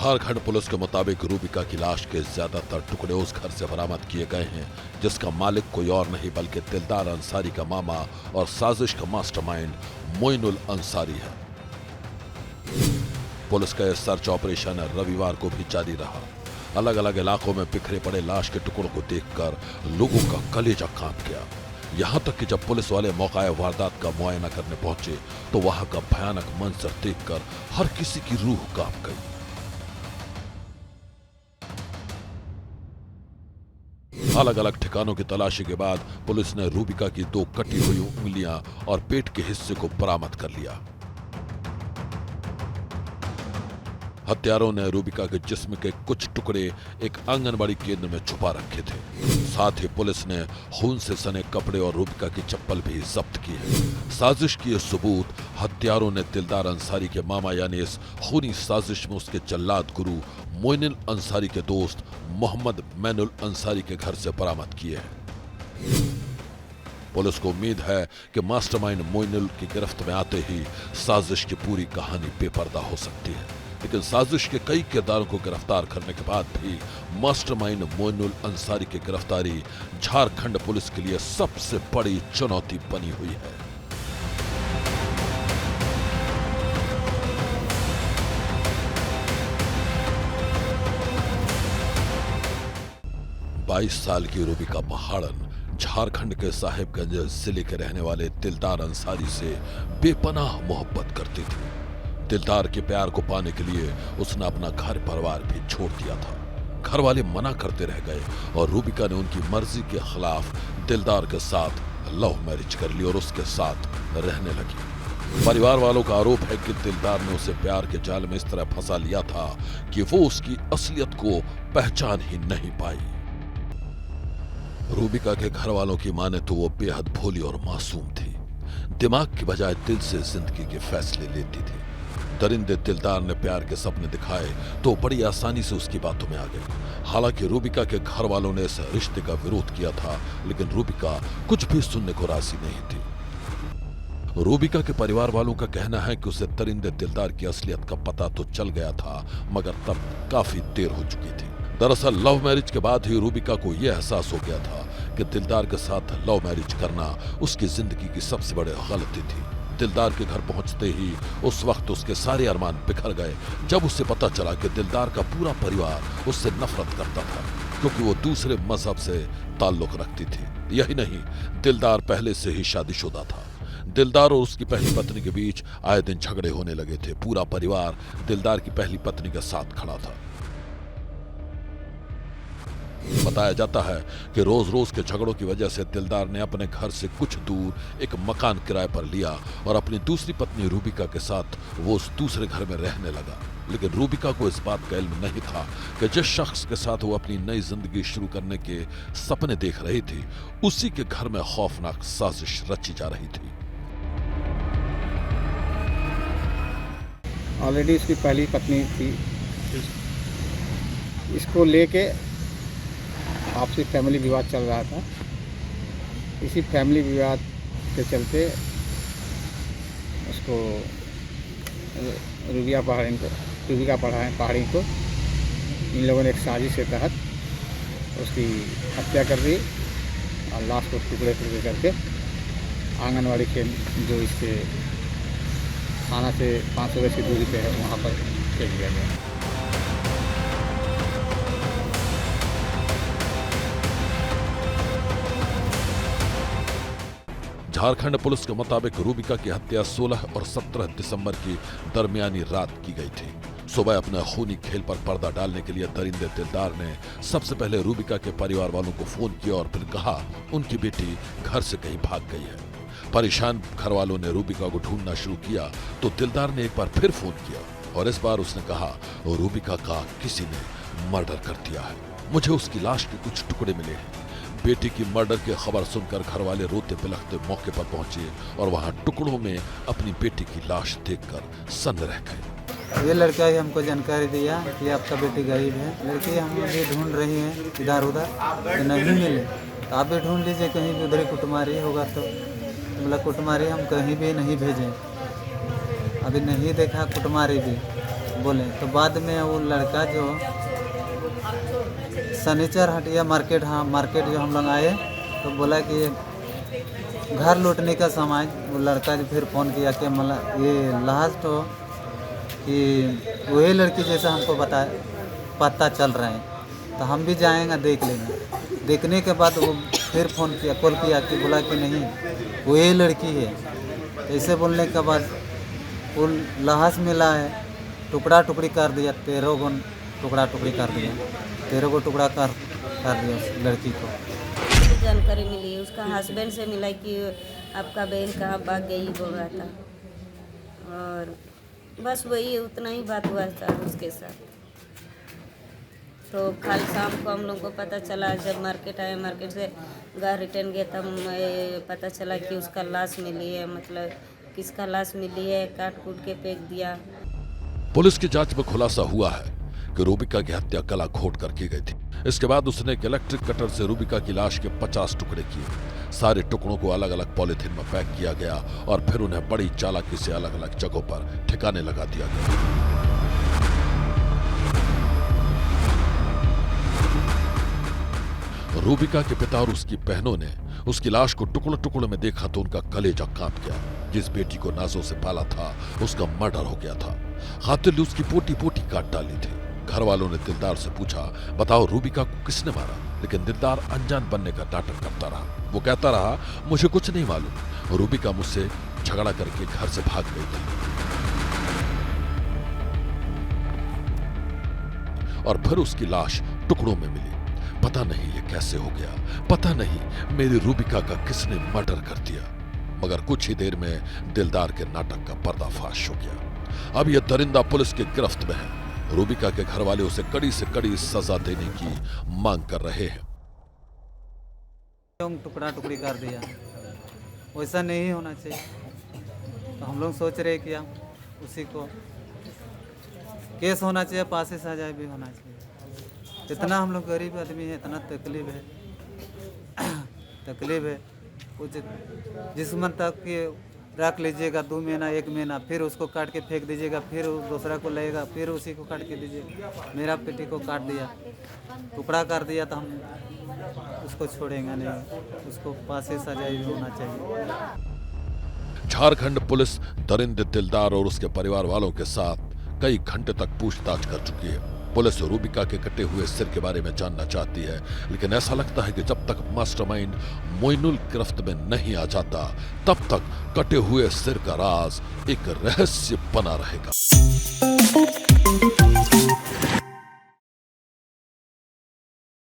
Jharkhand police के मुताबिक रूबिका की लाश के ज्यादातर टुकड़े उस घर से बरामद किए गए हैं जिसका मालिक कोई और नहीं बल्कि दिलदार अंसारी का मामा और साजिश का मास्टरमाइंड मोइनुल अंसारी है। पुलिस का यह सर्च ऑपरेशन रविवार को भी जारी रहा। अलग अलग इलाकों में बिखरे पड़े लाश के टुकड़ों को देखकर लोगों का कलेजा कांप गया। यहां तक कि जब पुलिस वाले मौका वारदात का मुआयना करने पहुंचे तो वहां का भयानक मंजर देखकर हर किसी की रूह कांप गई। अलग अलग ठिकानों की तलाशी के बाद पुलिस ने रूबिका की 2 कटी हुई उंगलियां और पेट के हिस्से को बरामद कर लिया। हत्यारों ने रूबिका के जिस्म के कुछ टुकड़े एक आंगनबाड़ी केंद्र में छुपा रखे थे। साथ ही पुलिस ने खून से सने कपड़े और रूबिका की चप्पल भी जब्त की है। साजिश की यह सबूत हत्यारों ने दिलदार अंसारी के मामा यानी इस खूनी साजिश में उसके जल्लाद गुरु मोइनुल अंसारी के दोस्त मोहम्मद मैनुल अंसारी के घर से बरामद किए हैं। पुलिस को उम्मीद है कि मास्टरमाइंड मोइनुल की गिरफ्त में आते ही साजिश की पूरी कहानी बेपर्दा हो सकती है। लेकिन साजिश के कई किरदारों को गिरफ्तार करने के बाद भी मास्टरमाइंड मोइनुल अंसारी की गिरफ्तारी झारखंड पुलिस के लिए सबसे बड़ी चुनौती बनी हुई है। बाईस साल की रूबिका पहाड़न झारखंड के साहिबगंज जिले के रहने वाले दिलदार अंसारी से बेपनाह मोहब्बत करती थी। दिलदार के प्यार को पाने के लिए उसने अपना घर परिवार भी छोड़ दिया था। घर वाले मना करते रह गए और रूबिका ने उनकी मर्जी के खिलाफ दिलदार के साथ लव मैरिज कर ली और उसके साथ रहने लगी। परिवार वालों का आरोप है कि दिलदार ने उसे प्यार के जाल में इस तरह फंसा लिया था कि वो उसकी असलियत को पहचान ही नहीं पाई। रूबिका के घर वालों की माने तो वो बेहद भोली और मासूम थी। दिमाग की बजाय दिल से जिंदगी के फैसले लेती थी। दरिंदे दिलदार ने प्यार के सपने दिखाए तो बड़ी आसानी से उसकी बातों में आ गई। हालांकि रूबिका के घर वालों ने इस रिश्ते का विरोध किया था, लेकिन रूबिका कुछ भी सुनने को राजी नहीं थी। रूबिका के परिवार वालों का कहना है कि उसे दरिंदे दिलदार की असलियत का पता तो चल गया था, मगर तब काफी देर हो चुकी थी। दरअसल लव मैरिज के बाद ही रूबिका को यह एहसास हो गया था कि दिलदार के साथ लव मैरिज करना उसकी जिंदगी की सबसे बड़ी गलती थी। दिलदार के घर पहुंचते ही उस वक्त उसके सारे अरमान बिखर गए जब उसे पता चला कि दिलदार का पूरा परिवार उससे नफरत करता था क्योंकि वो दूसरे मजहब से ताल्लुक रखती थी। यही नहीं, दिलदार पहले से ही शादीशुदा था। दिलदार और उसकी पहली पत्नी के बीच आए दिन झगड़े होने लगे थे। पूरा परिवार दिलदार की पहली पत्नी के साथ खड़ा था। बताया जाता है कि रोज रोज के झगड़ों की वजह से दिलदार ने अपने घर से कुछ दूर एक मकान किराए पर लिया और अपनी दूसरी पत्नी रूबिका के साथ वो उस दूसरे घर में रहने लगा। लेकिन रूबिका को इस बात का इल्म नहीं था कि जिस शख्स के साथ वो अपनी नई जिंदगी शुरू करने के सपने देख रही थी, उसी के घर में खौफनाक साजिश रची जा रही थी। ऑलरेडी इसकी पहली पत्नी थी। इसको लेके आपसी फैमिली विवाद चल रहा था। इसी फैमिली विवाद के चलते उसको रूबिका पहाड़ी को इन लोगों ने एक साजिश के तहत उसकी हत्या कर दी और लाश को टुकड़े टुकड़े करके आंगनवाड़ी के जो इसके थाना से 500 गज की दूरी पे है वहाँ पर फेंक दिया गया। झारखंड पुलिस के मुताबिक रूबिका की हत्या 16 और 17 दिसंबर की दरमियानी रात की गई थी। सुबह अपने खूनी खेल पर पर्दा डालने के लिए दरिंदे दिलदार ने सबसे पहले रूबिका के परिवार वालों को फोन किया और फिर कहा उनकी बेटी घर से कहीं भाग गई है। परेशान घर वालों ने रूबिका को ढूंढना शुरू किया तो दिलदार ने एक बार फिर फोन किया और इस बार उसने कहा रूबिका का किसी ने मर्डर कर दिया है, मुझे उसकी लाश के कुछ टुकड़े मिले हैं। बेटी की मर्डर की खबर सुनकर घर वाले रोते बिलखते मौके पर पहुंचे और वहां टुकड़ों में अपनी बेटी की लाश देखकर सन्न रह गए। ये लड़का ही हमको जानकारी दिया कि आपका बेटी गरीब है। लड़की हम भी ढूंढ रही हैं इधर उधर, तो नहीं मिले तो आप भी ढूंढ लीजिए, कहीं भी उधर कुटमारी होगा तो मतलब कुटमारी हम कहीं भी नहीं भेजें। अभी नहीं देखा कुटमारी भी, बोले। तो बाद में वो लड़का जो सनीचर हटिया मार्केट, हाँ मार्केट जो हम लोग आए तो बोला कि घर लौटने का समय, वो लड़का जो फिर फ़ोन किया कि मतलब ये लास्ट हो कि वही लड़की जैसा हमको पता चल रहा है, तो हम भी जाएंगे देख लेंगे। देखने के बाद वो फिर फ़ोन किया, कॉल किया कि बोला कि नहीं वही लड़की है। तो ऐसे बोलने के बाद वो लाश मिला है, टुकड़ा टुकड़ी कर दिया, 13 गो टुकड़ा टुकड़ी कर दिया, 13 गो टुकड़ा कर दिया उस लड़की को। जानकारी मिली, उसका हस्बैंड से मिला कि आपका बहन कहाँ भाग गई बोल रहा था, और बस वही उतना ही बात हुआ था उसके साथ। तो कल शाम को हम लोग को पता चला, जब मार्केट आए, मार्केट से घर रिटर्न गया तब पता चला कि उसका लाश मिली है, मतलब किसका लाश मिली है, काट कूट के फेंक दिया। पुलिस की जांच में खुलासा हुआ है कि रूबिका की हत्या गला घोट कर की गई थी। इसके बाद उसने एक इलेक्ट्रिक कटर से रूबिका की लाश के 50 टुकड़े किए। सारे टुकड़ों को अलग अलग पॉलिथीन में पैक किया गया और फिर उन्हें बड़ी चालाकी से अलग अलग जगहों पर ठिकाने लगा दिया गया। रूबिका के पिता और उसकी बहनों ने उसकी लाश को टुकड़े टुकड़े में देखा तो उनका कलेजा कांप गया। जिस बेटी को नाजों से पाला था उसका मर्डर हो गया था। कातिल ने उसकी पोटी पोटी काट डाली थी। घर वालों ने दिलदार से पूछा, बताओ रूबिका को किसने मारा? लेकिन दिलदार अनजान बनने का नाटक करता रहा। वो कहता रहा, मुझे कुछ नहीं मालूम, रूबिका मुझसे झगड़ा करके घर से भाग गई थी। और फिर उसकी लाश टुकड़ों में मिली। पता नहीं ये कैसे हो गया, पता नहीं मेरी रूबिका का किसने मर्डर कर दिया। मगर कुछ ही देर में दिलदार के नाटक का पर्दाफाश हो गया। अब यह दरिंदा पुलिस की गिरफ्त में है। रूबिका के घर वाले उसे कड़ी से कड़ी सजा देने की मांग कर रहे हैं। टुकड़ा टुकड़ी कर दिया, वैसा नहीं होना चाहिए। तो हम लोग सोच रहे कि उसी को केस होना चाहिए, फांसी सजा भी होना चाहिए। इतना हम लोग गरीब आदमी है, इतना तकलीफ है कुछ जिस्म तक के रख लीजिएगा 2 महीना 1 महीना, फिर उसको काट के फेंक दीजिएगा, फिर दूसरा को लगेगा, फिर उसी को काट के दीजिएगा। मेरा बेटी को काट दिया, टुकड़ा कर दिया, तो हम उसको छोड़ेंगे नहीं, उसको फांसी सजा भी होना चाहिए। झारखंड पुलिस दरिंदे दिलदार और उसके परिवार वालों के साथ कई घंटे तक पूछताछ कर चुकी है। पुलिस रूबिका के कटे हुए सिर के बारे में जानना चाहती है, लेकिन ऐसा लगता है कि जब तक मास्टरमाइंड मोइनुल गिरफ्त में नहीं आ जाता, तब तक कटे हुए सिर का राज एक रहस्य बना रहेगा।